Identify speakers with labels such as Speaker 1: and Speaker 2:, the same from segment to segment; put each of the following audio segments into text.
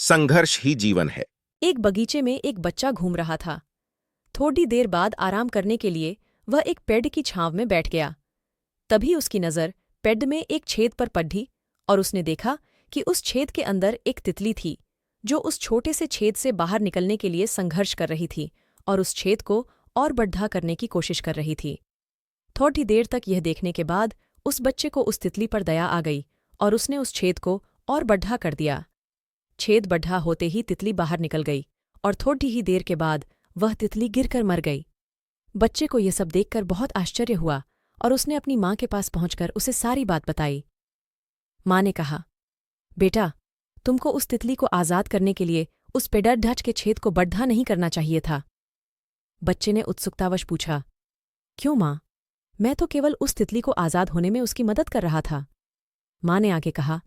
Speaker 1: संघर्ष ही जीवन है।
Speaker 2: एक बगीचे में एक बच्चा घूम रहा था। थोड़ी देर बाद आराम करने के लिए वह एक पेड़ की छांव में बैठ गया। तभी उसकी नज़र पेड़ में एक छेद पर पड़ी और उसने देखा कि उस छेद के अंदर एक तितली थी, जो उस छोटे से छेद से बाहर निकलने के लिए संघर्ष कर रही थी और उस छेद को और बड़ा करने की कोशिश कर रही थी। थोड़ी देर तक यह देखने के बाद उस बच्चे को उस तितली पर दया आ गई और उसने उस छेद को और बड़ा कर दिया। छेद बड़ा होते ही तितली बाहर निकल गई और थोड़ी ही देर के बाद वह तितली गिरकर मर गई। बच्चे को यह सब देखकर बहुत आश्चर्य हुआ और उसने अपनी माँ के पास पहुंचकर उसे सारी बात बताई। माँ ने कहा, बेटा, तुमको उस तितली को आज़ाद करने के लिए उस पेड़ ढांच के छेद को बड़ा नहीं करना चाहिए था। बच्चे ने उत्सुकतावश पूछा, क्यों माँ? मैं तो केवल उस तितली को आज़ाद होने में उसकी मदद कर रहा था। माँ ने आगे कहा,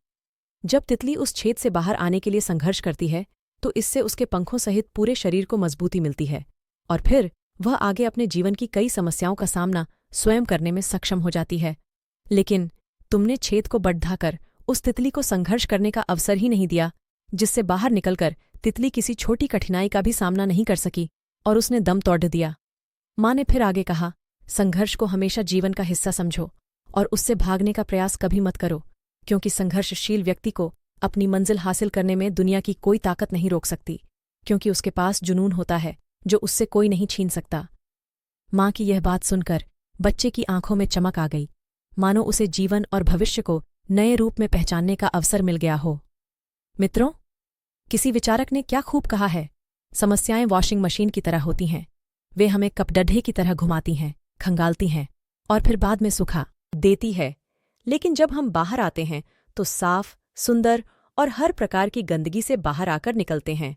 Speaker 2: जब तितली उस छेद से बाहर आने के लिए संघर्ष करती है तो इससे उसके पंखों सहित पूरे शरीर को मजबूती मिलती है और फिर वह आगे अपने जीवन की कई समस्याओं का सामना स्वयं करने में सक्षम हो जाती है। लेकिन तुमने छेद को बढ़ाकर उस तितली को संघर्ष करने का अवसर ही नहीं दिया, जिससे बाहर निकलकर तितली किसी छोटी कठिनाई का भी सामना नहीं कर सकी और उसने दम तोड़ दिया। माँ ने फिर आगे कहा, संघर्ष को हमेशा जीवन का हिस्सा समझो और उससे भागने का प्रयास कभी मत करो, क्योंकि संघर्षशील व्यक्ति को अपनी मंजिल हासिल करने में दुनिया की कोई ताकत नहीं रोक सकती, क्योंकि उसके पास जुनून होता है जो उससे कोई नहीं छीन सकता। माँ की यह बात सुनकर बच्चे की आंखों में चमक आ गई, मानो उसे जीवन और भविष्य को नए रूप में पहचानने का अवसर मिल गया हो। मित्रों, किसी विचारक ने क्या खूब कहा है, समस्याएं वॉशिंग मशीन की तरह होती हैं। वे हमें कपडढ़े की तरह घुमाती हैं, खंगालती हैं और फिर बाद में सुखा देती है, लेकिन जब हम बाहर आते हैं तो साफ, सुंदर और हर प्रकार की गंदगी से बाहर आकर निकलते हैं।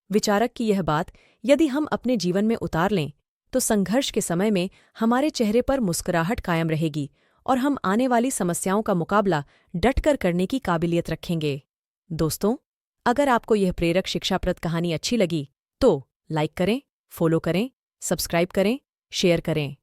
Speaker 2: विचारक की यह बात यदि हम अपने जीवन में उतार लें तो संघर्ष के समय में हमारे चेहरे पर मुस्कुराहट कायम रहेगी और हम आने वाली समस्याओं का मुकाबला डटकर करने की काबिलियत रखेंगे। दोस्तों, अगर आपको यह प्रेरक शिक्षाप्रद कहानी अच्छी लगी तो लाइक करें, फॉलो करें, सब्सक्राइब करें, शेयर करें।